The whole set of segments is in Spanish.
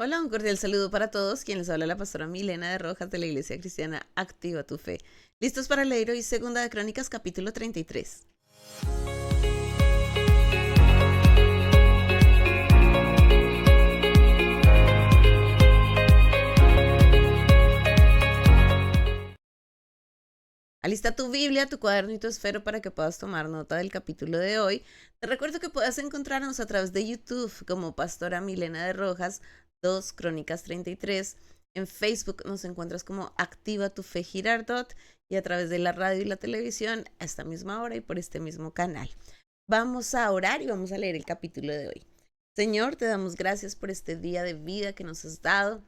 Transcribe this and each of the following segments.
Hola, un cordial saludo para todos. Quien les habla la pastora Milena de Rojas de la Iglesia Cristiana Activa tu Fe. ¿Listos para leer hoy Segunda de Crónicas capítulo 33? Alista tu Biblia, tu cuaderno y tu esfero para que puedas tomar nota del capítulo de hoy. Te recuerdo que puedes encontrarnos a través de YouTube como Pastora Milena de Rojas, 2 Crónicas 33. En Facebook nos encuentras como Activa tu Fe Girardot y a través de la radio y la televisión a esta misma hora y por este mismo canal. Vamos a orar y vamos a leer el capítulo de hoy. Señor, te damos gracias por este día de vida que nos has dado.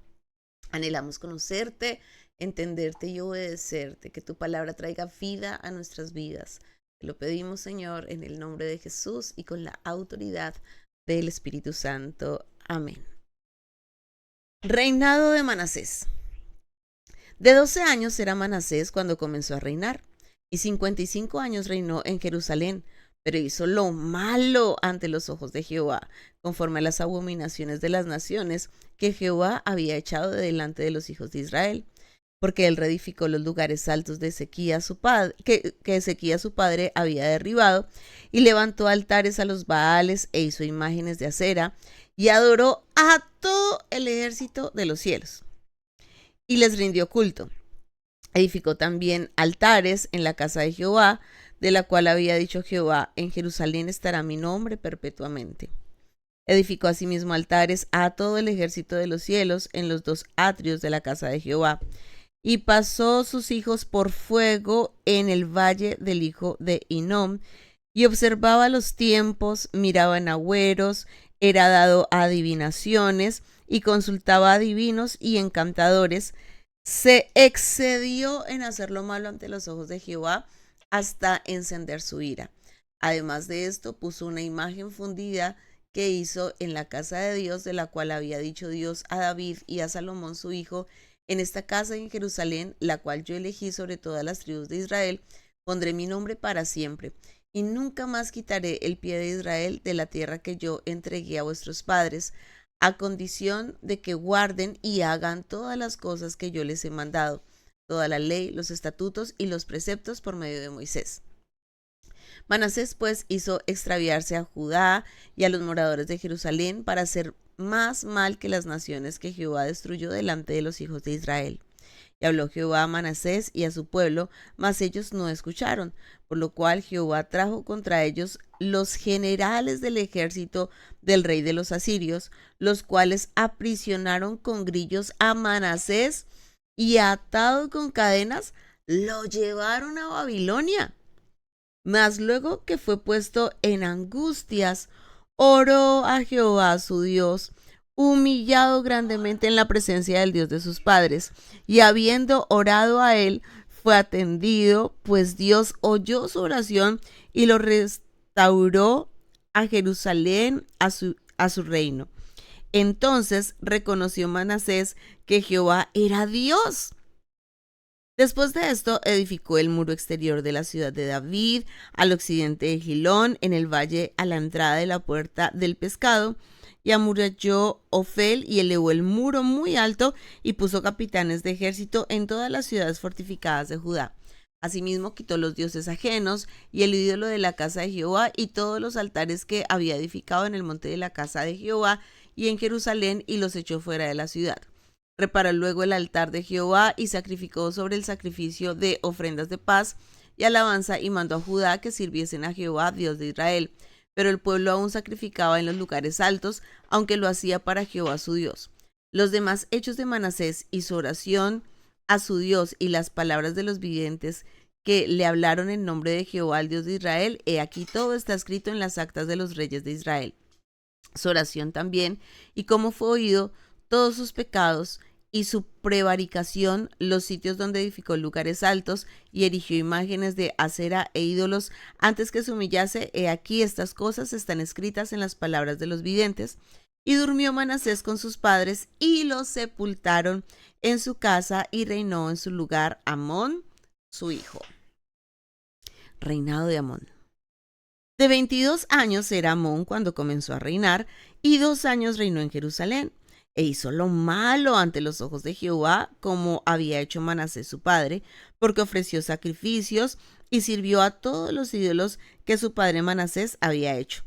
Anhelamos conocerte, entenderte y obedecerte, que tu palabra traiga vida a nuestras vidas. Te lo pedimos, Señor, en el nombre de Jesús y con la autoridad del Espíritu Santo. Amén. Reinado de Manasés. De 12 años era Manasés cuando comenzó a reinar, y 55 años reinó en Jerusalén, pero hizo lo malo ante los ojos de Jehová, conforme a las abominaciones de las naciones que Jehová había echado de delante de los hijos de Israel, porque él reedificó los lugares altos de Ezequías su padre, que Ezequías su padre había derribado, y levantó altares a los Baales e hizo imágenes de acera, y adoró a todo el ejército de los cielos, y les rindió culto. Edificó también altares en la casa de Jehová, de la cual había dicho Jehová: en Jerusalén estará mi nombre perpetuamente. Edificó asimismo altares a todo el ejército de los cielos en los 2 atrios de la casa de Jehová, y pasó sus hijos por fuego en el valle del hijo de Hinnom, y observaba los tiempos, miraba en agüeros, era dado a adivinaciones, y consultaba a divinos y encantadores. Se excedió en hacer lo malo ante los ojos de Jehová hasta encender su ira. Además de esto, puso una imagen fundida que hizo en la casa de Dios, de la cual había dicho Dios a David y a Salomón su hijo: en esta casa en Jerusalén, la cual yo elegí sobre todas las tribus de Israel, pondré mi nombre para siempre, y nunca más quitaré el pie de Israel de la tierra que yo entregué a vuestros padres, a condición de que guarden y hagan todas las cosas que yo les he mandado, toda la ley, los estatutos y los preceptos por medio de Moisés. Manasés pues hizo extraviarse a Judá y a los moradores de Jerusalén para hacer más mal que las naciones que Jehová destruyó delante de los hijos de Israel. Y habló Jehová a Manasés y a su pueblo, mas ellos no escucharon, por lo cual Jehová trajo contra ellos los generales del ejército del rey de los asirios, los cuales aprisionaron con grillos a Manasés y atado con cadenas, lo llevaron a Babilonia. Mas luego que fue puesto en angustias, oró a Jehová su Dios, humillado grandemente en la presencia del Dios de sus padres, y habiendo orado a él, fue atendido, pues Dios oyó su oración y lo restauró a Jerusalén, a su reino. Entonces reconoció Manasés que Jehová era Dios. Después de esto, edificó el muro exterior de la ciudad de David, al occidente de Gilón, en el valle a la entrada de la puerta del pescado, y amuralló Ofel y elevó el muro muy alto y puso capitanes de ejército en todas las ciudades fortificadas de Judá. Asimismo quitó los dioses ajenos y el ídolo de la casa de Jehová y todos los altares que había edificado en el monte de la casa de Jehová y en Jerusalén, y los echó fuera de la ciudad. Reparó luego el altar de Jehová y sacrificó sobre el sacrificio de ofrendas de paz y alabanza, y mandó a Judá que sirviesen a Jehová, Dios de Israel. Pero el pueblo aún sacrificaba en los lugares altos, aunque lo hacía para Jehová su Dios. Los demás hechos de Manasés y su oración a su Dios y las palabras de los videntes que le hablaron en nombre de Jehová, el Dios de Israel, he aquí todo está escrito en las actas de los reyes de Israel. Su oración también, y cómo fue oído, todos sus pecados y su prevaricación, los sitios donde edificó lugares altos y erigió imágenes de acera e ídolos antes que se humillase, he aquí estas cosas están escritas en las palabras de los videntes. Y durmió Manasés con sus padres y los sepultaron en su casa, y reinó en su lugar Amón, su hijo. Reinado de Amón. De 22 años era Amón cuando comenzó a reinar, y 2 años reinó en Jerusalén. e hizo lo malo ante los ojos de Jehová, como había hecho Manasés su padre, porque ofreció sacrificios y sirvió a todos los ídolos que su padre Manasés había hecho.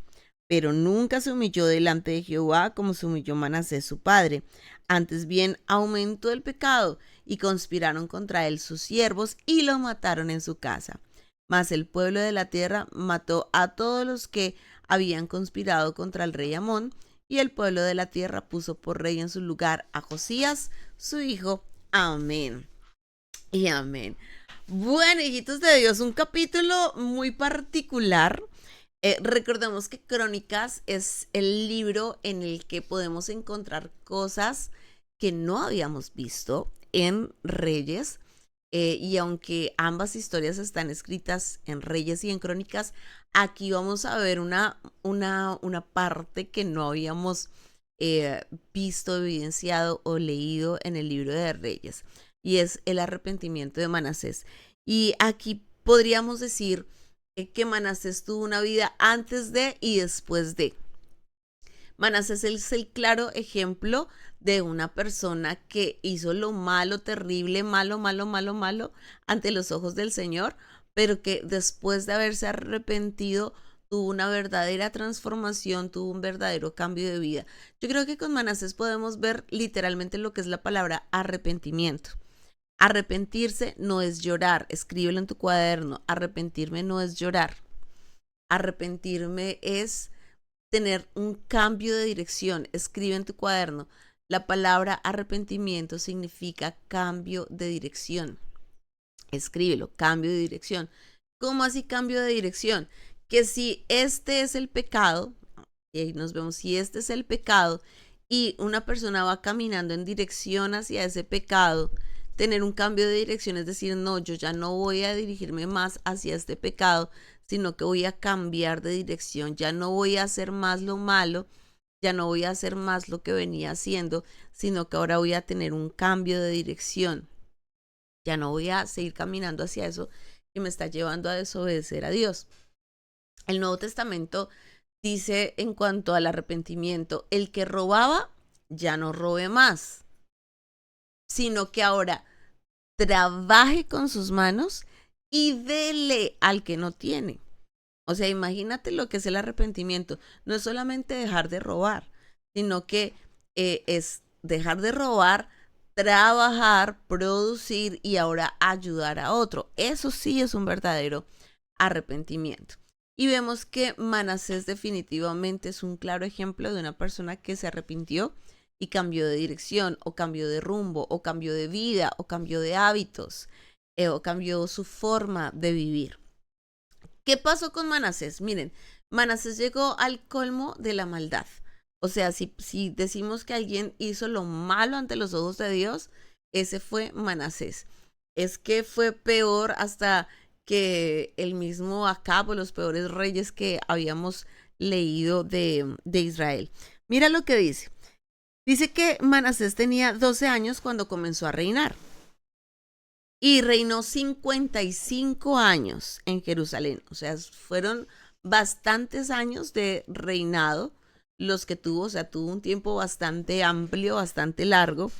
Pero nunca se humilló delante de Jehová como se humilló Manasés su padre. Antes bien aumentó el pecado, y conspiraron contra él sus siervos y lo mataron en su casa. Mas el pueblo de la tierra mató a todos los que habían conspirado contra el rey Amón, y el pueblo de la tierra puso por rey en su lugar a Josías, su hijo. Amén y amén. Bueno, hijitos de Dios, un capítulo muy particular. Recordemos que Crónicas es el libro en el que podemos encontrar cosas que no habíamos visto en Reyes. Y aunque ambas historias están escritas en Reyes y en Crónicas, aquí vamos a ver una parte que no habíamos visto, evidenciado o leído en el libro de Reyes, y es el arrepentimiento de Manasés. Y aquí podríamos decir que Manasés tuvo una vida antes de y después de. Manasés es el claro ejemplo de una persona que hizo lo malo, terrible, malo, malo, malo, malo ante los ojos del Señor, pero que después de haberse arrepentido tuvo una verdadera transformación, tuvo un verdadero cambio de vida. Yo creo que con Manasés podemos ver literalmente lo que es la palabra arrepentimiento. Arrepentirse no es llorar, escríbelo en tu cuaderno. Arrepentirme no es llorar. Arrepentirme es tener un cambio de dirección. Escribe en tu cuaderno. La palabra arrepentimiento significa cambio de dirección. Escríbelo, cambio de dirección. ¿Cómo así cambio de dirección? Que si este es el pecado, y ahí nos vemos, si este es el pecado y una persona va caminando en dirección hacia ese pecado, tener un cambio de dirección es decir, no, yo ya no voy a dirigirme más hacia este pecado, sino que voy a cambiar de dirección, ya no voy a hacer más lo malo, ya no voy a hacer más lo que venía haciendo, sino que ahora voy a tener un cambio de dirección. Ya no voy a seguir caminando hacia eso que me está llevando a desobedecer a Dios. El Nuevo Testamento dice en cuanto al arrepentimiento, el que robaba ya no robe más, sino que ahora trabaje con sus manos y dele al que no tiene. O sea, imagínate lo que es el arrepentimiento. No es solamente dejar de robar, sino que es dejar de robar, trabajar, producir y ahora ayudar a otro. Eso sí es un verdadero arrepentimiento. Y vemos que Manasés definitivamente es un claro ejemplo de una persona que se arrepintió y cambió de dirección, o cambió de rumbo, o cambió de vida, o cambió de hábitos, o cambió su forma de vivir. ¿Qué pasó con Manasés? Miren, Manasés llegó al colmo de la maldad. O sea, si decimos que alguien hizo lo malo ante los ojos de Dios, ese fue Manasés. Es que fue peor hasta que el mismo Acab, los peores reyes que habíamos leído de Israel. Mira lo que dice. Dice que Manasés tenía 12 años cuando comenzó a reinar y reinó 55 años en Jerusalén. O sea, fueron bastantes años de reinado los que tuvo, o sea, tuvo un tiempo bastante amplio, bastante largo.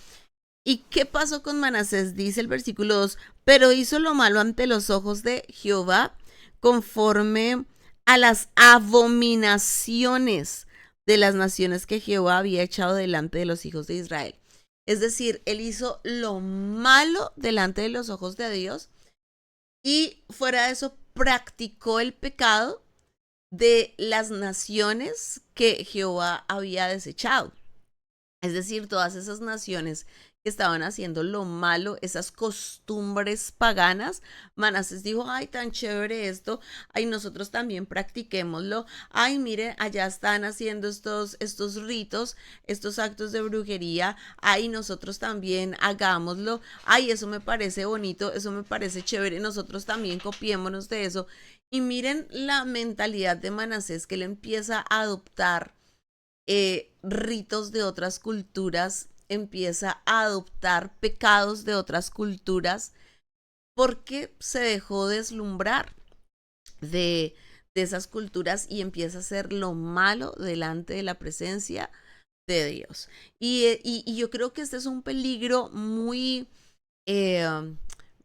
¿Y qué pasó con Manasés? Dice el versículo 2, pero hizo lo malo ante los ojos de Jehová conforme a las abominaciones de las naciones que Jehová había echado delante de los hijos de Israel. Es decir, él hizo lo malo delante de los ojos de Dios y fuera de eso practicó el pecado de las naciones que Jehová había desechado. Es decir, todas esas naciones que estaban haciendo lo malo, esas costumbres paganas, Manasés dijo, ay, tan chévere esto, ay, nosotros también practiquémoslo, ay, miren, allá están haciendo estos ritos, estos actos de brujería, ay, nosotros también hagámoslo, ay, eso me parece bonito, eso me parece chévere, nosotros también copiémonos de eso. Y miren la mentalidad de Manasés, que él empieza a adoptar ritos de otras culturas, empieza a adoptar pecados de otras culturas porque se dejó deslumbrar de esas culturas y empieza a hacer lo malo delante de la presencia de Dios. Y yo creo que este es un peligro eh,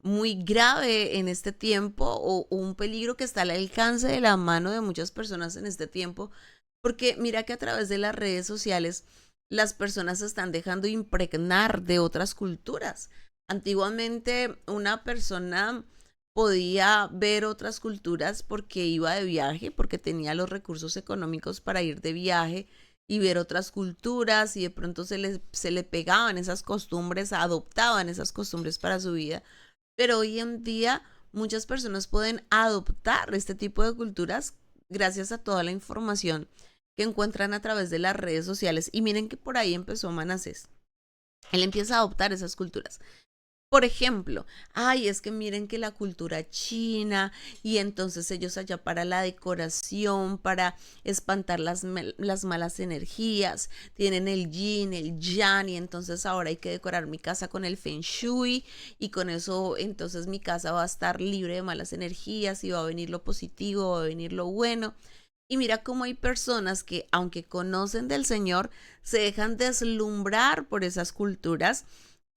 muy grave en este tiempo o un peligro que está al alcance de la mano de muchas personas en este tiempo, porque mira que a través de las redes sociales las personas se están dejando impregnar de otras culturas. Antiguamente una persona podía ver otras culturas porque iba de viaje, porque tenía los recursos económicos para ir de viaje y ver otras culturas y de pronto se le pegaban esas costumbres, adoptaban esas costumbres para su vida. Pero hoy en día muchas personas pueden adoptar este tipo de culturas gracias a toda la información que encuentran a través de las redes sociales. Y miren que por ahí empezó Manasés. Él empieza a adoptar esas culturas. Por ejemplo, ay, es que miren que la cultura china y entonces ellos allá para la decoración, para espantar las malas energías, tienen el yin, el yang y entonces ahora hay que decorar mi casa con el feng shui y con eso entonces mi casa va a estar libre de malas energías y va a venir lo positivo, va a venir lo bueno. Y mira cómo hay personas que, aunque conocen del Señor, se dejan deslumbrar por esas culturas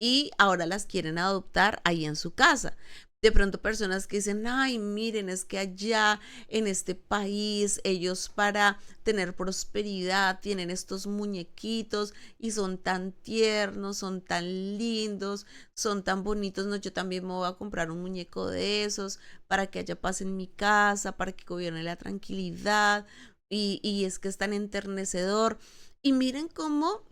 y ahora las quieren adoptar ahí en su casa. De pronto personas que dicen, ay, miren, es que allá en este país ellos para tener prosperidad tienen estos muñequitos y son tan tiernos, son tan lindos, son tan bonitos. No, yo también me voy a comprar un muñeco de esos para que haya paz en mi casa, para que gobierne la tranquilidad. Y es que es tan enternecedor. Y miren cómo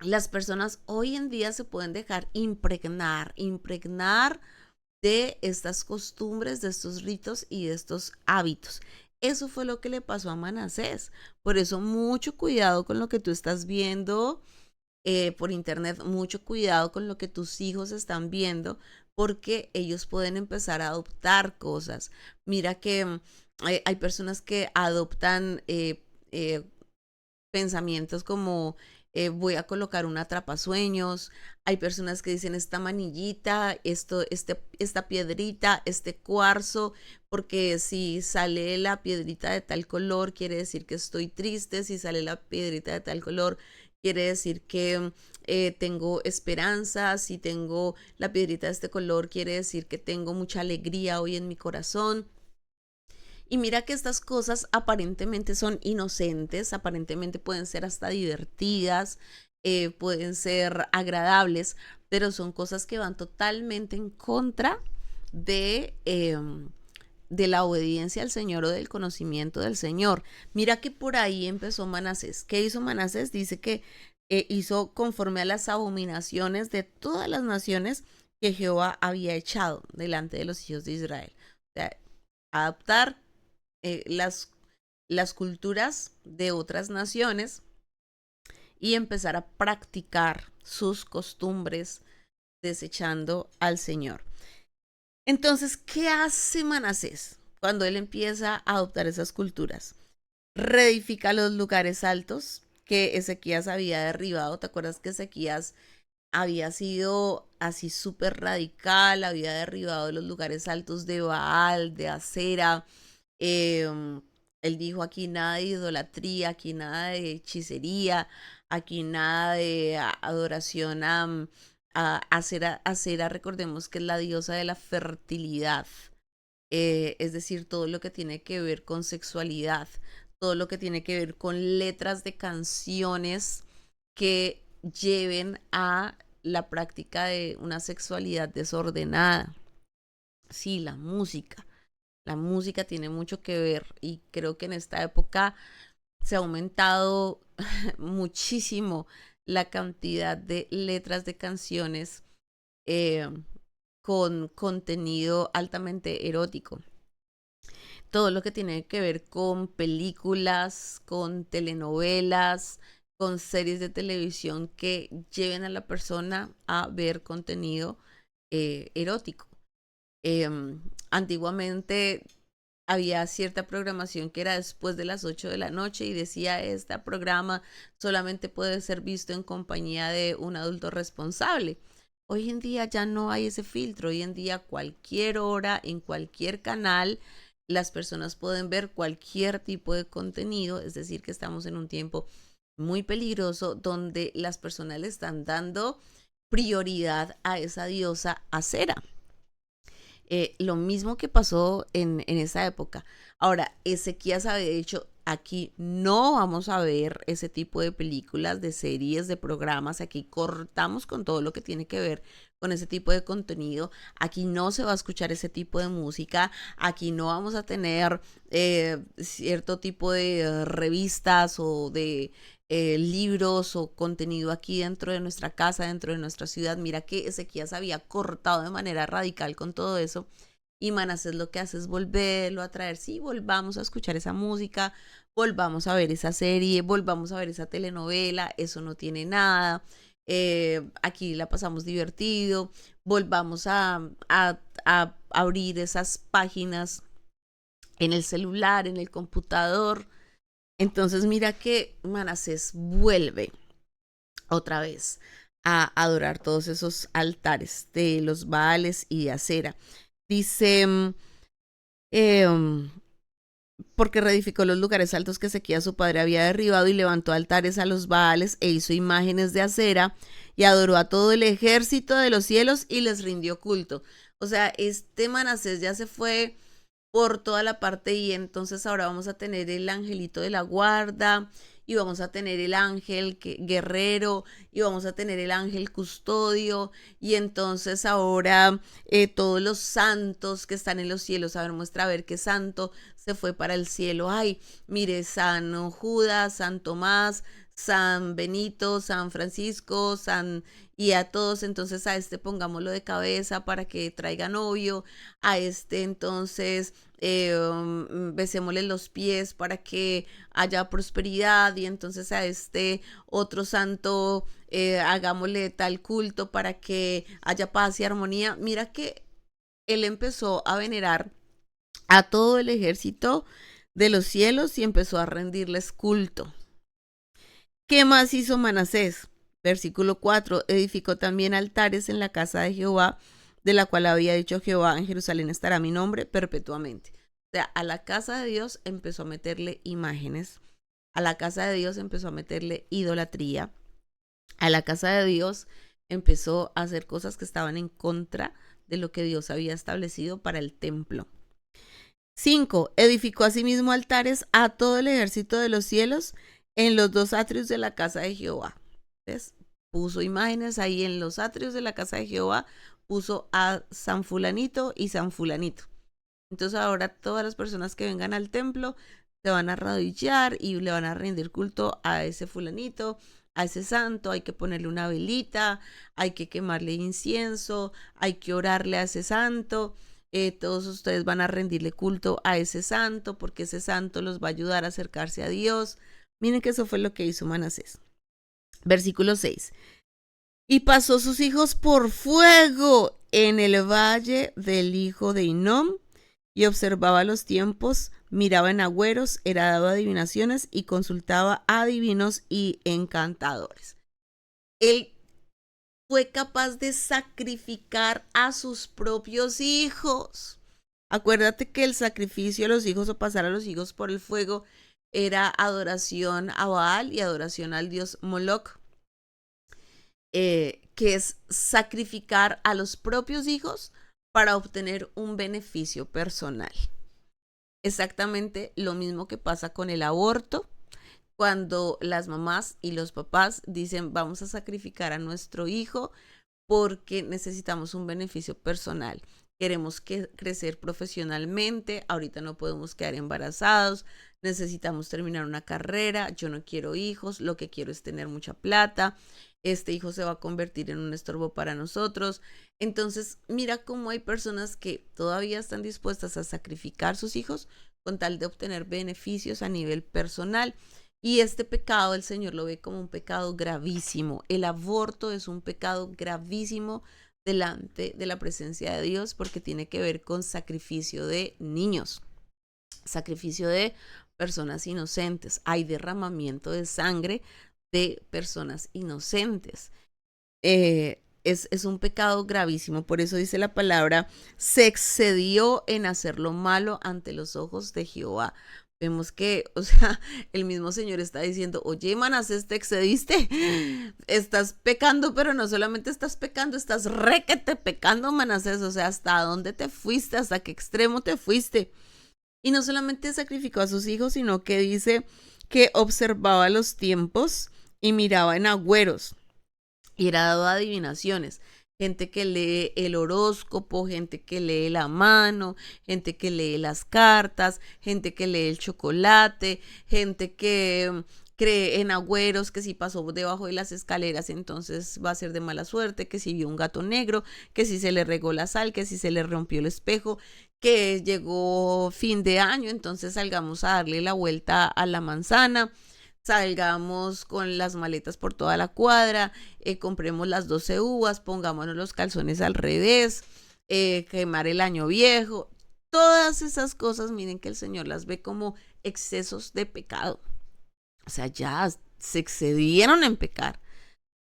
las personas hoy en día se pueden dejar impregnar de estas costumbres, de estos ritos y de estos hábitos. Eso fue lo que le pasó a Manasés. Por eso mucho cuidado con lo que tú estás viendo por internet, mucho cuidado con lo que tus hijos están viendo, porque ellos pueden empezar a adoptar cosas. Mira que hay personas que adoptan pensamientos como voy a colocar un atrapasueños. Hay personas que dicen esta manillita, esta piedrita, este cuarzo, porque si sale la piedrita de tal color, quiere decir que estoy triste. Si sale la piedrita de tal color, quiere decir que tengo esperanza. Si tengo la piedrita de este color, quiere decir que tengo mucha alegría hoy en mi corazón. Y mira que estas cosas aparentemente son inocentes, aparentemente pueden ser hasta divertidas, pueden ser agradables, pero son cosas que van totalmente en contra de la obediencia al Señor o del conocimiento del Señor. Mira que por ahí empezó Manasés. ¿Qué hizo Manasés? Dice que hizo conforme a las abominaciones de todas las naciones que Jehová había echado delante de los hijos de Israel. O sea, adaptar eh, las, las culturas de otras naciones y empezar a practicar sus costumbres desechando al Señor. Entonces, ¿qué hace Manasés cuando él empieza a adoptar esas culturas? Reedifica los lugares altos que Ezequías había derribado. ¿Te acuerdas que Ezequías había sido así súper radical, había derribado los lugares altos de Baal, de Acera? Eh, Él dijo, aquí nada de idolatría, aquí nada de hechicería, aquí nada de adoración a Acera. Acera, recordemos que es la diosa de la fertilidad, es decir, todo lo que tiene que ver con sexualidad, todo lo que tiene que ver con letras de canciones que lleven a la práctica de una sexualidad desordenada. Sí, la música. La música tiene mucho que ver y creo que en esta época se ha aumentado muchísimo la cantidad de letras de canciones eh, con contenido altamente erótico. Todo lo que tiene que ver con películas, con telenovelas, con series de televisión que lleven a la persona a ver contenido erótico. Antiguamente había cierta programación que era después de las 8 de la noche y decía, este programa solamente puede ser visto en compañía de un adulto responsable. Hoy en día ya no hay ese filtro. Hoy en día cualquier hora, en cualquier canal, las personas pueden ver cualquier tipo de contenido. Es decir, que estamos en un tiempo muy peligroso, donde las personas le están dando prioridad a esa diosa Acera. Lo mismo que pasó en esa época. Ahora, Ezequías había dicho, aquí no vamos a ver ese tipo de películas, de series, de programas, aquí cortamos con todo lo que tiene que ver con ese tipo de contenido, aquí no se va a escuchar ese tipo de música, aquí no vamos a tener cierto tipo de revistas o de libros o contenido aquí dentro de nuestra casa, dentro de nuestra ciudad. Mira que Ezequías había cortado de manera radical con todo eso. Y Manasés lo que hace es volverlo a traer. Sí, volvamos a escuchar esa música, volvamos a ver esa serie, volvamos a ver esa telenovela, eso no tiene nada. Aquí la pasamos divertido, volvamos a abrir esas páginas en el celular, en el computador. Entonces mira que Manasés vuelve otra vez a adorar todos esos altares de los Baales y de Acera. Dice, eh, porque reedificó los lugares altos que Ezequías su padre había derribado y levantó altares a los Baales e hizo imágenes de acera y adoró a todo el ejército de los cielos y les rindió culto. O sea, este Manasés ya se fue por toda la parte y entonces ahora vamos a tener el angelito de la guarda y vamos a tener el ángel guerrero y vamos a tener el ángel custodio y entonces ahora todos los santos que están en los cielos, a ver, muestra a ver qué santo se fue para el cielo. Ay, mire, San Judas, San Tomás, San Benito, San Francisco, San y a todos, entonces a este pongámoslo de cabeza para que traiga novio, a este entonces besémosle los pies para que haya prosperidad y entonces a este otro santo hagámosle tal culto para que haya paz y armonía. Mira que él empezó a venerar a todo el ejército de los cielos y empezó a rendirles culto. ¿Qué más hizo Manasés? Versículo 4, edificó también altares en la casa de Jehová, de la cual había dicho Jehová, en Jerusalén estará mi nombre perpetuamente. O sea, a la casa de Dios empezó a meterle imágenes, a la casa de Dios empezó a meterle idolatría, a la casa de Dios empezó a hacer cosas que estaban en contra de lo que Dios había establecido para el templo. 5. Edificó asimismo altares a todo el ejército de los cielos en los dos atrios de la casa de Jehová. ¿Ves? Puso imágenes ahí en los atrios de la casa de Jehová, puso a San Fulanito y San Fulanito. Entonces ahora todas las personas que vengan al templo se van a arrodillar y le van a rendir culto a ese fulanito, a ese santo, hay que ponerle una velita, hay que quemarle incienso, hay que orarle a ese santo. Todos ustedes van a rendirle culto a ese santo porque ese santo los va a ayudar a acercarse a Dios. Miren que eso fue lo que hizo Manasés. Versículo 6. Y pasó sus hijos por fuego en el valle del hijo de Hinnom y observaba los tiempos, miraba en agüeros, era dado adivinaciones y consultaba a adivinos y encantadores. Él fue capaz de sacrificar a sus propios hijos. Acuérdate que el sacrificio a los hijos o pasar a los hijos por el fuego era adoración a Baal y adoración al dios Moloch, que es sacrificar a los propios hijos para obtener un beneficio personal. Exactamente lo mismo que pasa con el aborto, cuando las mamás y los papás dicen vamos a sacrificar a nuestro hijo porque necesitamos un beneficio personal. Queremos crecer profesionalmente, ahorita no podemos quedar embarazados, necesitamos terminar una carrera, yo no quiero hijos, lo que quiero es tener mucha plata, este hijo se va a convertir en un estorbo para nosotros. Entonces, mira cómo hay personas que todavía están dispuestas a sacrificar sus hijos con tal de obtener beneficios a nivel personal. Y este pecado el Señor lo ve como un pecado gravísimo. El aborto es un pecado gravísimo delante de la presencia de Dios porque tiene que ver con sacrificio de niños, sacrificio de personas inocentes. Hay derramamiento de sangre de personas inocentes. Es un pecado gravísimo. Por eso dice la palabra, se excedió en hacer lo malo ante los ojos de Jehová. vemos que, o sea, el mismo Señor está diciendo, oye, Manasés, te excediste, estás pecando, pero no solamente estás pecando, estás requete pecando, Manasés, o sea, ¿hasta dónde te fuiste? ¿Hasta qué extremo te fuiste? Y no solamente sacrificó a sus hijos, sino que dice que observaba los tiempos y miraba en agüeros y era dado adivinaciones. Gente que lee el horóscopo, gente que lee la mano, gente que lee las cartas, gente que lee el chocolate, gente que cree en agüeros, que si pasó debajo de las escaleras entonces va a ser de mala suerte, que si vio un gato negro, que si se le regó la sal, que si se le rompió el espejo, que llegó fin de año, entonces salgamos a darle la vuelta a la manzana, salgamos con las maletas por toda la cuadra, compremos las 12 uvas, pongámonos los calzones al revés, quemar el año viejo. Todas esas cosas, miren que el Señor las ve como excesos de pecado. O sea, ya se excedieron en pecar.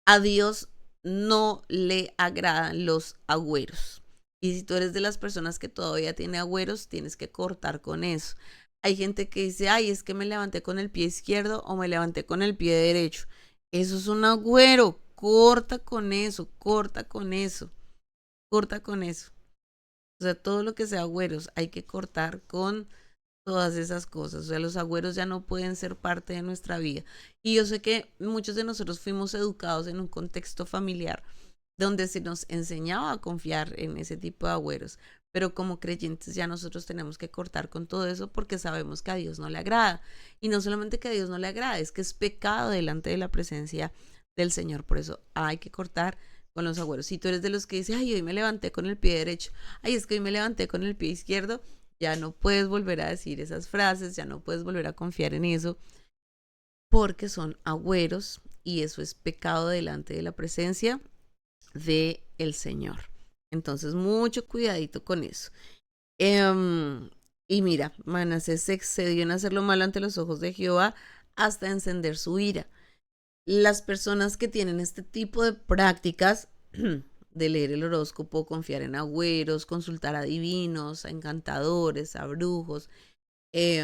A Dios no le agradan los agüeros. Y si tú eres de las personas que todavía tiene agüeros, tienes que cortar con eso. Hay gente que dice, ay, es que me levanté con el pie izquierdo o me levanté con el pie derecho. Eso es un agüero. Corta con eso, corta con eso, corta con eso. O sea, todo lo que sea agüeros hay que cortar con todas esas cosas. O sea, los agüeros ya no pueden ser parte de nuestra vida. Y yo sé que muchos de nosotros fuimos educados en un contexto familiar donde se nos enseñaba a confiar en ese tipo de agüeros. Pero como creyentes ya nosotros tenemos que cortar con todo eso porque sabemos que a Dios no le agrada. Y no solamente que a Dios no le agrada, es que es pecado delante de la presencia del Señor. Por eso hay que cortar con los agüeros. Si tú eres de los que dice, ay, hoy me levanté con el pie derecho, ay, es que hoy me levanté con el pie izquierdo, ya no puedes volver a decir esas frases, ya no puedes volver a confiar en eso, porque son agüeros y eso es pecado delante de la presencia de el Señor. Entonces, mucho cuidadito con eso. Y mira, Manasés se excedió en hacer lo malo ante los ojos de Jehová hasta encender su ira. Las personas que tienen este tipo de prácticas de leer el horóscopo, confiar en agüeros, consultar a divinos, a encantadores, a brujos, eh,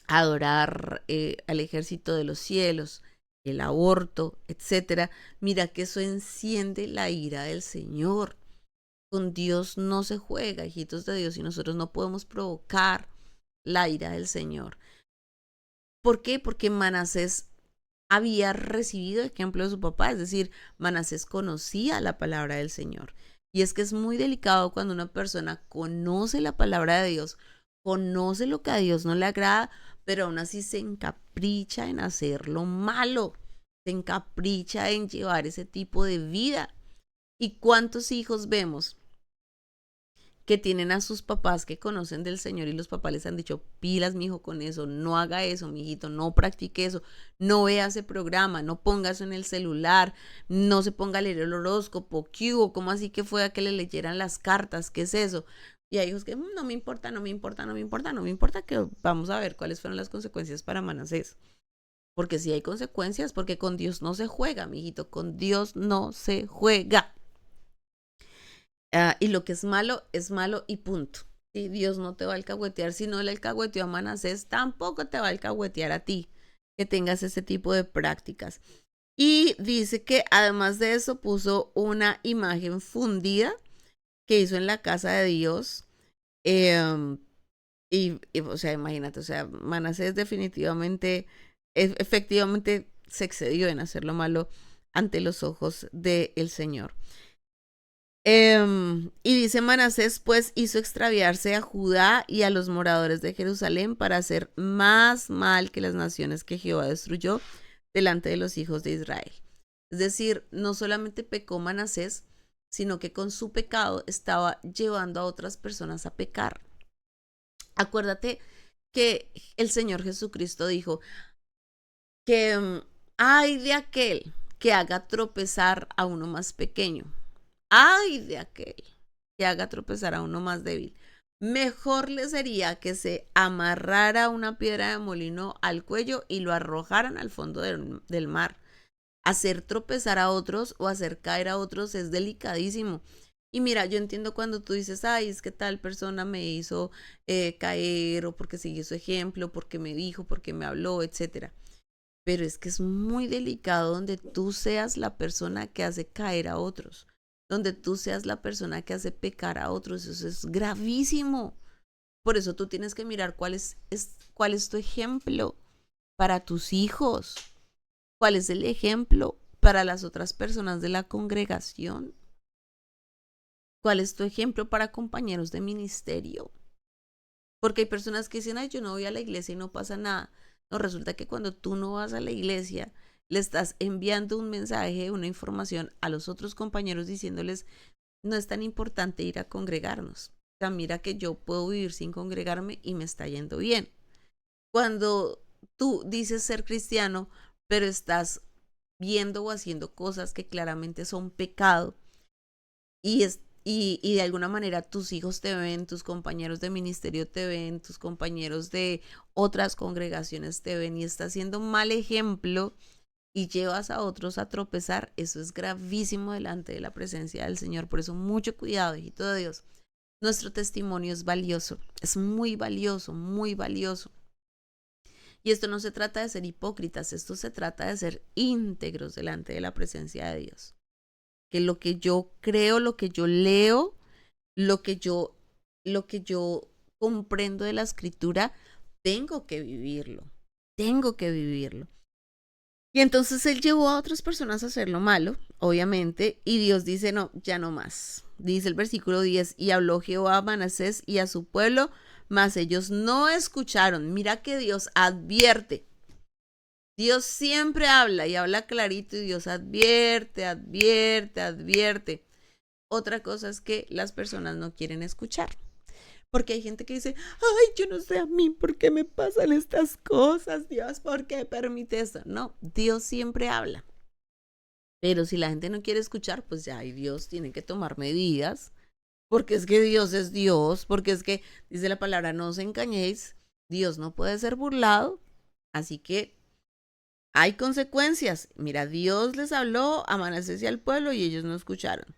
adorar al ejército de los cielos, el aborto, etcétera. Mira que eso enciende la ira del Señor. Con Dios no se juega, hijitos de Dios, y nosotros no podemos provocar la ira del Señor. ¿Por qué? Porque Manasés había recibido ejemplo de su papá, es decir, Manasés conocía la palabra del Señor. Y es que es muy delicado cuando una persona conoce la palabra de Dios, conoce lo que a Dios no le agrada, pero aún así se encapricha en hacer lo malo, se encapricha en llevar ese tipo de vida. ¿Y cuántos hijos vemos que tienen a sus papás que conocen del Señor y los papás les han dicho, pilas, mijo, con eso, no haga eso, mijito, no practique eso, no vea ese programa, no ponga eso en el celular, no se ponga a leer el horóscopo, ¿qué hubo? ¿Cómo así que fue a que le leyeran las cartas? ¿Qué es eso? Y hay hijos que no me importa, no me importa, no me importa, no me importa, que vamos a ver cuáles fueron las consecuencias para Manasés. Porque si hay consecuencias, porque con Dios no se juega, mijito, con Dios no se juega. Y lo que es malo y punto. Y Dios no te va a alcahuetear, si no le alcahueteó a Manasés, tampoco te va a alcahuetear a ti, que tengas ese tipo de prácticas. Y dice que además de eso puso una imagen fundida que hizo en la casa de Dios. Eh, o sea, imagínate, o sea, Manasés definitivamente, efectivamente se excedió en hacer lo malo ante los ojos del Señor. Y dice Manasés, pues hizo extraviarse a Judá y a los moradores de Jerusalén para hacer más mal que las naciones que Jehová destruyó delante de los hijos de Israel. Es decir, no solamente pecó Manasés, sino que con su pecado estaba llevando a otras personas a pecar. Acuérdate que el Señor Jesucristo dijo que ay de aquel que haga tropezar a uno más pequeño. Ay de aquel que haga tropezar a uno más débil. Mejor le sería que se amarrara una piedra de molino al cuello y lo arrojaran al fondo del mar. Hacer tropezar a otros o hacer caer a otros es delicadísimo. Y mira, yo entiendo cuando tú dices, ay, es que tal persona me hizo caer o porque siguió su ejemplo, porque me dijo, porque me habló, etcétera. Pero es que es muy delicado donde tú seas la persona que hace caer a otros, donde tú seas la persona que hace pecar a otros. Eso es gravísimo. Por eso tú tienes que mirar cuál es tu ejemplo para tus hijos, cuál es el ejemplo para las otras personas de la congregación, cuál es tu ejemplo para compañeros de ministerio. Porque hay personas que dicen, ay, yo no voy a la iglesia y no pasa nada. No, resulta que cuando tú no vas a la iglesia, le estás enviando un mensaje, una información a los otros compañeros diciéndoles, no es tan importante ir a congregarnos. O sea, mira que yo puedo vivir sin congregarme y me está yendo bien. Cuando tú dices ser cristiano, pero estás viendo o haciendo cosas que claramente son pecado y de alguna manera tus hijos te ven, tus compañeros de ministerio te ven, tus compañeros de otras congregaciones te ven y estás siendo un mal ejemplo y llevas a otros a tropezar, eso es gravísimo delante de la presencia del Señor. Por eso mucho cuidado, hijito de Dios. Nuestro testimonio es valioso, es muy valioso, muy valioso. Y esto no se trata de ser hipócritas, esto se trata de ser íntegros delante de la presencia de Dios. Que lo que yo creo, lo que yo leo, lo que yo, lo que yo comprendo de la escritura, tengo que vivirlo, tengo que vivirlo. Y entonces él llevó a otras personas a hacer lo malo, obviamente, y Dios dice, no, ya no más. Dice el versículo 10, y habló Jehová a Manasés y a su pueblo, mas ellos no escucharon. Mira que Dios advierte. Dios siempre habla y habla clarito y Dios advierte, advierte, advierte. Otra cosa es que las personas no quieren escuchar. Porque hay gente que dice, ay, yo no sé a mí por qué me pasan estas cosas, Dios, ¿por qué permite esto? No, Dios siempre habla. Pero si la gente no quiere escuchar, pues ya y Dios tiene que tomar medidas, porque es que Dios es Dios, porque es que dice la palabra, no os engañéis, Dios no puede ser burlado, así que hay consecuencias. Mira, Dios les habló a Manasés y al pueblo y ellos no escucharon.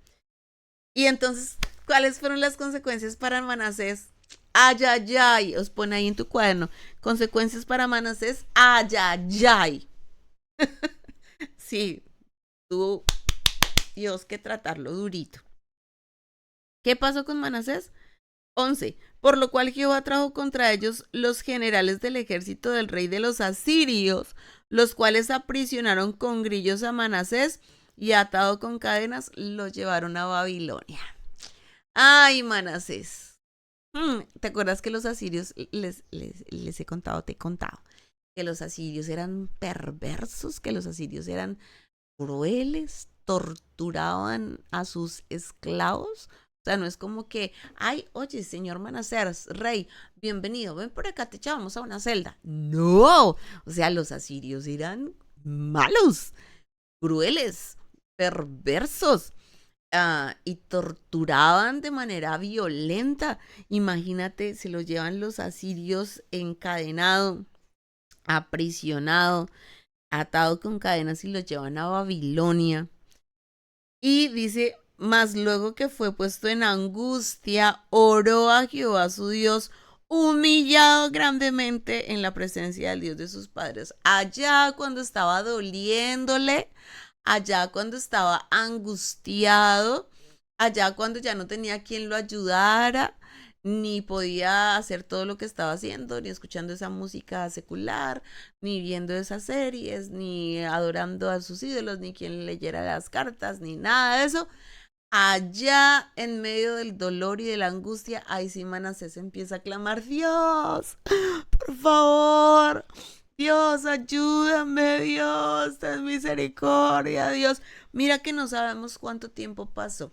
Y entonces, ¿cuáles fueron las consecuencias para Manasés? Ay, ay, ay, os pone ahí en tu cuaderno. Consecuencias para Manasés, ay, ay, ay. Sí, tuvo Dios que tratarlo durito. ¿Qué pasó con Manasés? 11. Por lo cual Jehová trajo contra ellos los generales del ejército del rey de los asirios, los cuales aprisionaron con grillos a Manasés y atado con cadenas lo llevaron a Babilonia. Ay, Manasés. ¿Te acuerdas que los asirios, les he contado, te he contado, que los asirios eran perversos, que los asirios eran crueles, torturaban a sus esclavos? O sea, no es como que, ay, oye, señor Manasés, rey, bienvenido, ven por acá, te echamos a una celda. No, o sea, los asirios eran malos, crueles, perversos. Y torturaban de manera violenta. Imagínate, se lo llevan los asirios encadenado, aprisionado, atado con cadenas y lo llevan a Babilonia. Y dice, mas luego que fue puesto en angustia, oró a Jehová su Dios, humillado grandemente en la presencia del Dios de sus padres. Allá cuando estaba doliéndole, allá cuando estaba angustiado, allá cuando ya no tenía quien lo ayudara, ni podía hacer todo lo que estaba haciendo, ni escuchando esa música secular, ni viendo esas series, ni adorando a sus ídolos, ni quien leyera las cartas, ni nada de eso. Allá en medio del dolor y de la angustia, ahí sí Manasés empieza a clamar, Dios, por favor, Dios, ayúdame, Dios, ten misericordia, Dios. Mira que no sabemos cuánto tiempo pasó.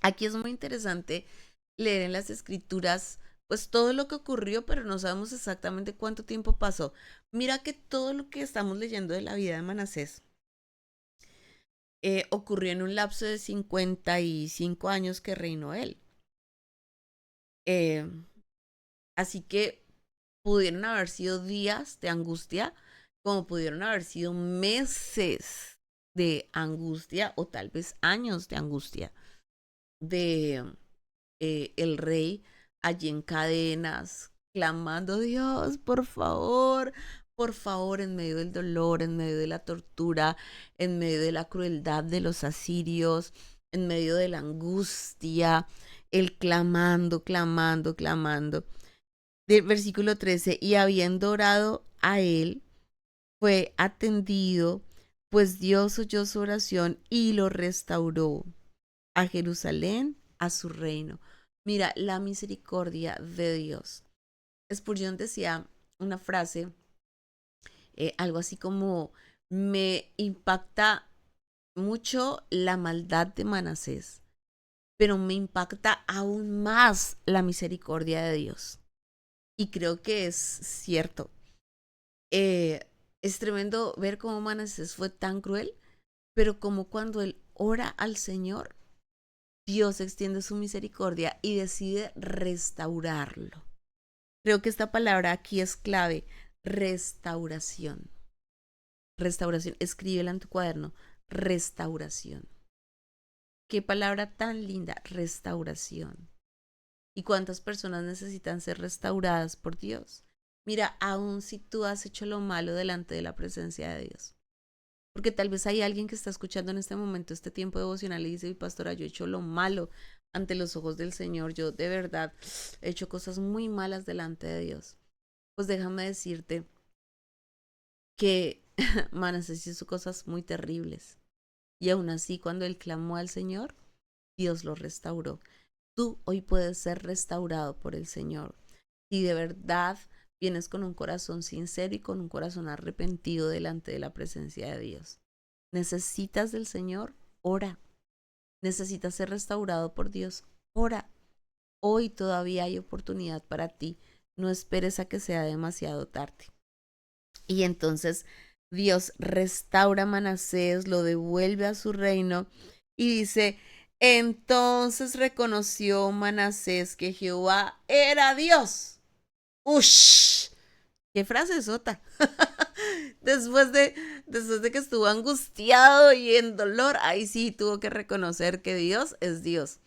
Aquí es muy interesante leer en las escrituras, pues todo lo que ocurrió, pero no sabemos exactamente cuánto tiempo pasó. Mira que todo lo que estamos leyendo de la vida de Manasés ocurrió en un lapso de 55 años que reinó él. Eh, Así que pudieron haber sido días de angustia, como pudieron haber sido meses de angustia o tal vez años de angustia. de el rey allí en cadenas, clamando, Dios, por favor, en medio del dolor, en medio de la tortura, en medio de la crueldad de los asirios, en medio de la angustia, él clamando, clamando, clamando. Del versículo 13, y habiendo orado a él, fue atendido, pues Dios oyó su oración y lo restauró a Jerusalén, a su reino. Mira, la misericordia de Dios. Spurgeon decía una frase, algo así como, me impacta mucho la maldad de Manasés, pero me impacta aún más la misericordia de Dios. Y creo que es cierto. Eh, es tremendo ver cómo Manasés fue tan cruel, pero como cuando él ora al Señor, Dios extiende su misericordia y decide restaurarlo. Creo que esta palabra aquí es clave, restauración. Restauración, escríbela en tu cuaderno, restauración. Qué palabra tan linda, restauración. ¿Y cuántas personas necesitan ser restauradas por Dios? Mira, aun si tú has hecho lo malo delante de la presencia de Dios. Porque tal vez hay alguien que está escuchando en este momento este tiempo devocional y dice, mi pastora, yo he hecho lo malo ante los ojos del Señor. Yo de verdad he hecho cosas muy malas delante de Dios. Pues déjame decirte que Manasés hizo cosas muy terribles. Y aún así, cuando él clamó al Señor, Dios lo restauró. Tú hoy puedes ser restaurado por el Señor. Si de verdad vienes con un corazón sincero y con un corazón arrepentido delante de la presencia de Dios. ¿Necesitas del Señor? Ora. ¿Necesitas ser restaurado por Dios? Ora. Hoy todavía hay oportunidad para ti. No esperes a que sea demasiado tarde. Y entonces Dios restaura a Manasés, lo devuelve a su reino y dice, entonces reconoció Manasés que Jehová era Dios. ¡Ush! ¡Qué frase sota! después de que estuvo angustiado y en dolor, ahí sí tuvo que reconocer que Dios es Dios.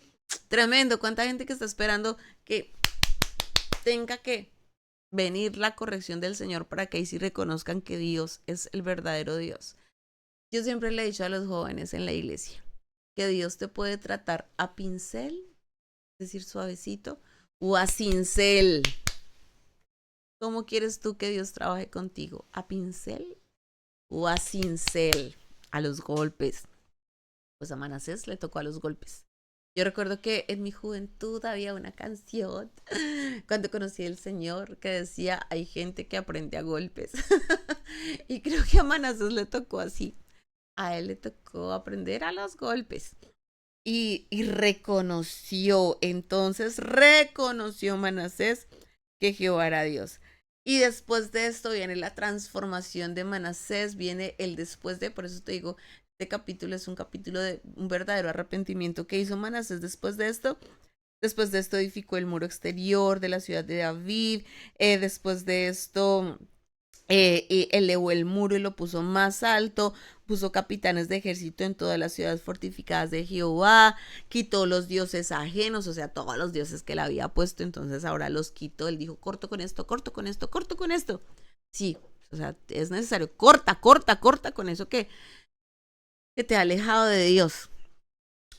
Tremendo, cuánta gente que está esperando que tenga que venir la corrección del Señor para que ahí sí reconozcan que Dios es el verdadero Dios. Yo siempre le he dicho a los jóvenes en la iglesia que Dios te puede tratar a pincel, es decir, suavecito, o a cincel. ¿Cómo quieres tú que Dios trabaje contigo? ¿A pincel o a cincel? A los golpes. Pues a Manasés le tocó a los golpes. Yo recuerdo que en mi juventud había una canción cuando conocí al Señor que decía, hay gente que aprende a golpes. Y creo que a Manasés le tocó así. A él le tocó aprender a los golpes. Y reconoció, entonces reconoció Manasés que Jehová era Dios. Y después de esto viene la transformación de Manasés, viene el después de, por eso te digo, este capítulo es un capítulo de un verdadero arrepentimiento que hizo Manasés después de esto. Después de esto edificó el muro exterior de la ciudad de David. Después de esto elevó el muro y lo puso más alto, puso capitanes de ejército en todas las ciudades fortificadas de Jehová, quitó los dioses ajenos, o sea, todos los dioses que él había puesto, entonces ahora los quitó, él dijo, corto con esto, corto con esto, corto con esto. Sí, o sea, es necesario, corta, corta, corta con eso que te ha alejado de Dios.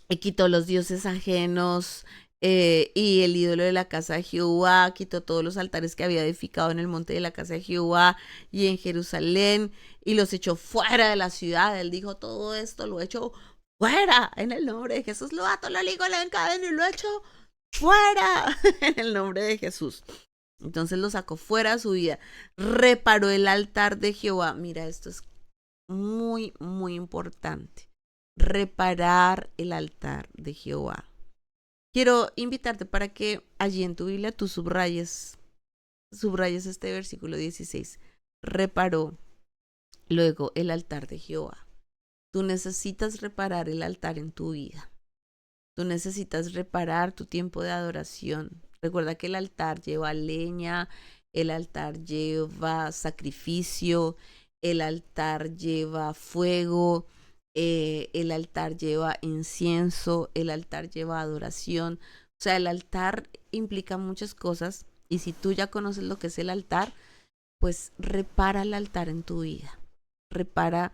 Y quitó los dioses ajenos, y el ídolo de la casa de Jehová, quitó todos los altares que había edificado en el monte de la casa de Jehová y en Jerusalén, y los echó fuera de la ciudad. Él dijo, todo esto lo echo fuera, en el nombre de Jesús, lo ato, lo ligo, lo encadeno y lo echo fuera, en el nombre de Jesús. Entonces lo sacó fuera de su vida, reparó el altar de Jehová. Mira, esto es muy, muy importante. Reparar el altar de Jehová. Quiero invitarte para que allí en tu Biblia tú subrayes este versículo 16. Reparó luego el altar de Jehová. Tú necesitas reparar el altar en tu vida. Tú necesitas reparar tu tiempo de adoración. Recuerda que el altar lleva leña, el altar lleva sacrificio, el altar lleva fuego, el altar lleva incienso, el altar lleva adoración. O sea, el altar implica muchas cosas y si tú ya conoces lo que es el altar, pues repara el altar en tu vida. Repara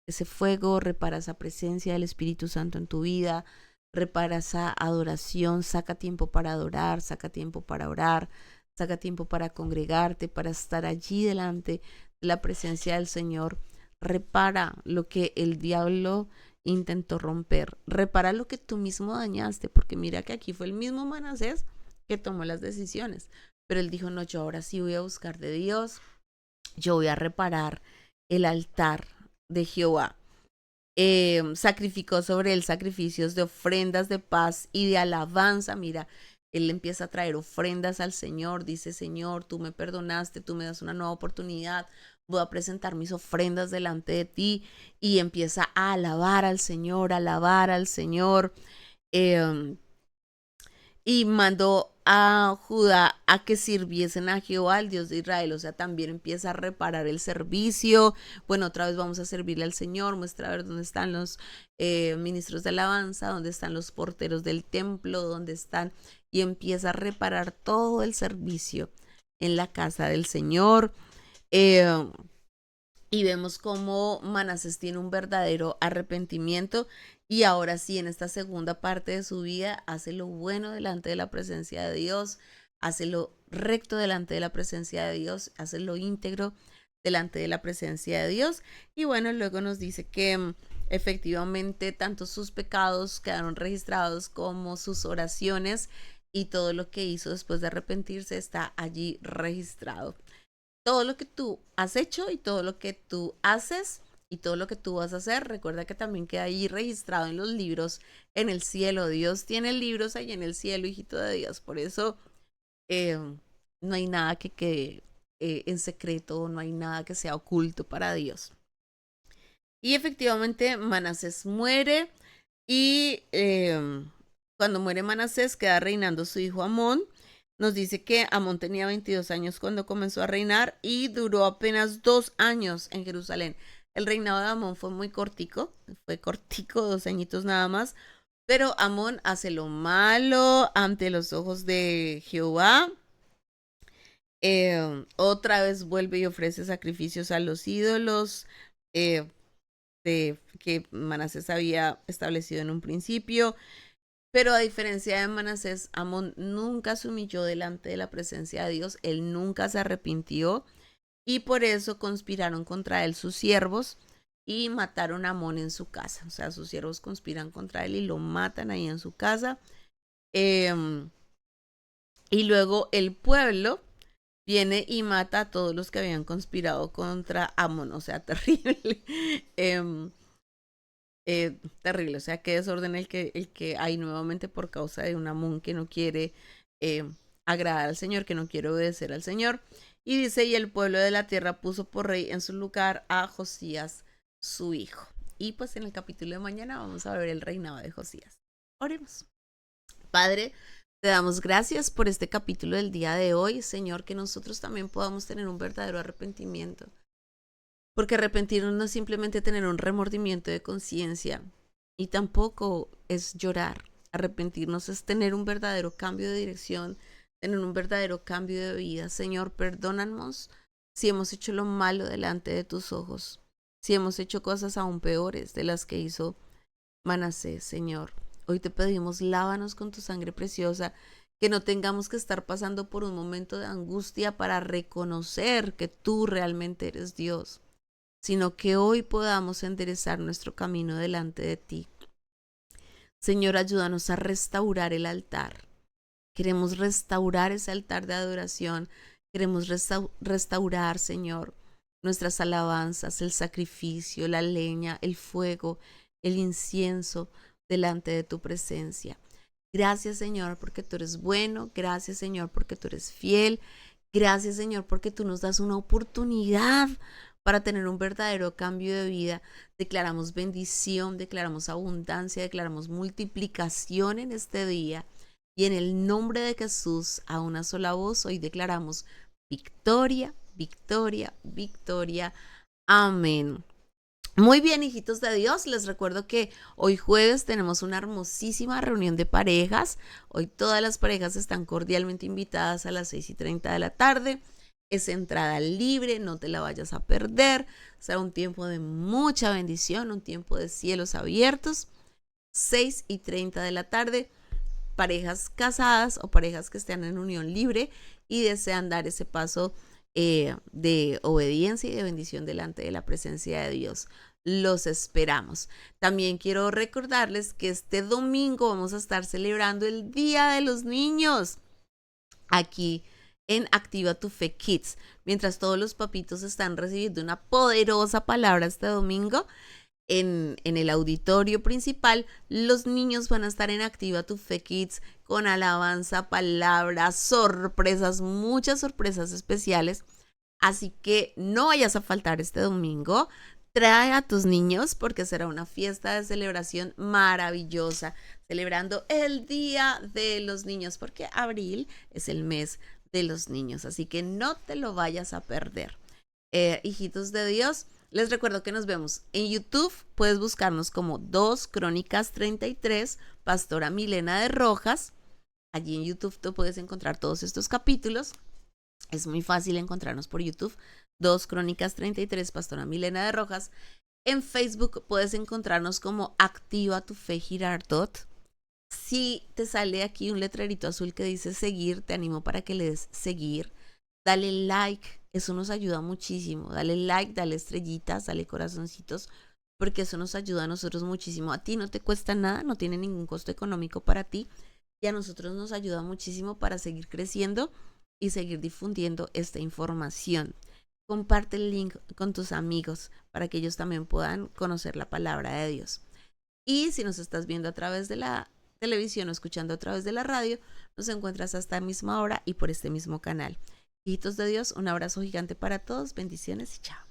ese fuego, repara esa presencia del Espíritu Santo en tu vida, repara esa adoración, saca tiempo para adorar, saca tiempo para orar, saca tiempo para congregarte, para estar allí delante de la presencia del Señor. Repara lo que el diablo intentó romper, repara lo que tú mismo dañaste, porque mira que aquí fue el mismo Manasés que tomó las decisiones, pero él dijo, no, yo ahora sí voy a buscar de Dios, yo voy a reparar el altar de Jehová. Sacrificó sobre él sacrificios de ofrendas de paz y de alabanza. Mira, él empieza a traer ofrendas al Señor, dice, Señor, tú me perdonaste, tú me das una nueva oportunidad, voy a presentar mis ofrendas delante de ti, y empieza a alabar al Señor, alabar al Señor. Eh, y mandó a Judá a que sirviesen a Jehová, el Dios de Israel. O sea, también empieza a reparar el servicio. Bueno, otra vez vamos a servirle al Señor. Muestra a ver dónde están los ministros de alabanza, dónde están los porteros del templo, dónde están. Y empieza a reparar todo el servicio en la casa del Señor. Eh, y vemos cómo Manasés tiene un verdadero arrepentimiento y ahora sí, en esta segunda parte de su vida, hace lo bueno delante de la presencia de Dios, hace lo recto delante de la presencia de Dios, hace lo íntegro delante de la presencia de Dios. Y bueno, luego nos dice que efectivamente tanto sus pecados quedaron registrados como sus oraciones, y todo lo que hizo después de arrepentirse está allí registrado. Todo lo que tú has hecho y todo lo que tú haces y todo lo que tú vas a hacer, recuerda que también queda ahí registrado en los libros en el cielo. Dios tiene libros ahí en el cielo, hijito de Dios. Por eso eh, no hay nada que quede en secreto, no hay nada que sea oculto para Dios. Y efectivamente Manasés muere, y cuando muere Manasés queda reinando su hijo Amón. Nos dice que Amón tenía 22 años cuando comenzó a reinar y duró apenas 2 años en Jerusalén. El reinado de Amón fue cortico, 2 añitos nada más, pero Amón hace lo malo ante los ojos de Jehová. Otra vez vuelve y ofrece sacrificios a los ídolos eh, que Manasés había establecido en un principio. Pero a diferencia de Manasés, Amón nunca se humilló delante de la presencia de Dios, él nunca se arrepintió, y por eso conspiraron contra él sus siervos y mataron a Amón en su casa. O sea, sus siervos conspiran contra él y lo matan ahí en su casa. Eh, y luego el pueblo viene y mata a todos los que habían conspirado contra Amón. O sea, terrible. Terrible, o sea, qué desorden el que hay nuevamente por causa de un Amón que no quiere agradar al Señor, que no quiere obedecer al Señor. Y dice, y el pueblo de la tierra puso por rey en su lugar a Josías, su hijo. Y pues en el capítulo de mañana vamos a ver el reinado de Josías. Oremos. Padre, te damos gracias por este capítulo del día de hoy, Señor, que nosotros también podamos tener un verdadero arrepentimiento. Porque arrepentirnos no es simplemente tener un remordimiento de conciencia, y tampoco es llorar. Arrepentirnos es tener un verdadero cambio de dirección, tener un verdadero cambio de vida. Señor, perdónanos si hemos hecho lo malo delante de tus ojos, si hemos hecho cosas aún peores de las que hizo Manasés, Señor. Hoy te pedimos, lávanos con tu sangre preciosa, que no tengamos que estar pasando por un momento de angustia para reconocer que tú realmente eres Dios, sino que hoy podamos enderezar nuestro camino delante de ti. Señor, ayúdanos a restaurar el altar. Queremos restaurar ese altar de adoración. Queremos restaurar, Señor, nuestras alabanzas, el sacrificio, la leña, el fuego, el incienso delante de tu presencia. Gracias, Señor, porque tú eres bueno. Gracias, Señor, porque tú eres fiel. Gracias, Señor, porque tú nos das una oportunidad para tener un verdadero cambio de vida. Declaramos bendición, declaramos abundancia, declaramos multiplicación en este día. Y en el nombre de Jesús, a una sola voz, hoy declaramos victoria, victoria, victoria. Amén. Muy bien, hijitos de Dios, les recuerdo que hoy jueves tenemos una hermosísima reunión de parejas. Hoy todas las parejas están cordialmente invitadas a las 6:30 de la tarde. Es entrada libre, no te la vayas a perder. Será un tiempo de mucha bendición, un tiempo de cielos abiertos. 6:30 de la tarde, parejas casadas o parejas que estén en unión libre y desean dar ese paso de obediencia y de bendición delante de la presencia de Dios. Los esperamos. También quiero recordarles que este domingo vamos a estar celebrando el Día de los Niños aquí en Activa tu Fe Kids. Mientras todos los papitos están recibiendo una poderosa palabra este domingo, en el auditorio principal, los niños van a estar en Activa tu Fe Kids con alabanza, palabras, sorpresas, muchas sorpresas especiales. Así que no vayas a faltar este domingo. Trae a tus niños porque será una fiesta de celebración maravillosa, celebrando el Día de los Niños, porque abril es el mes de los niños. Así que no te lo vayas a perder. Hijitos de Dios, les recuerdo que nos vemos en YouTube. Puedes buscarnos como 2 Crónicas 33, Pastora Milena de Rojas. Allí en YouTube tú puedes encontrar todos estos capítulos. Es muy fácil encontrarnos por YouTube. 2 Crónicas 33, Pastora Milena de Rojas. En Facebook puedes encontrarnos como Activa tu Fe Girardot. Si te sale aquí un letrerito azul que dice seguir, te animo para que le des seguir. Dale like, eso nos ayuda muchísimo. Dale like, dale estrellitas, dale corazoncitos, porque eso nos ayuda a nosotros muchísimo. A ti no te cuesta nada, no tiene ningún costo económico para ti y a nosotros nos ayuda muchísimo para seguir creciendo y seguir difundiendo esta información. Comparte el link con tus amigos para que ellos también puedan conocer la palabra de Dios. Y si nos estás viendo a través de la televisión o escuchando a través de la radio, nos encuentras a esta misma hora y por este mismo canal. Hijitos de Dios, un abrazo gigante para todos, bendiciones y chao.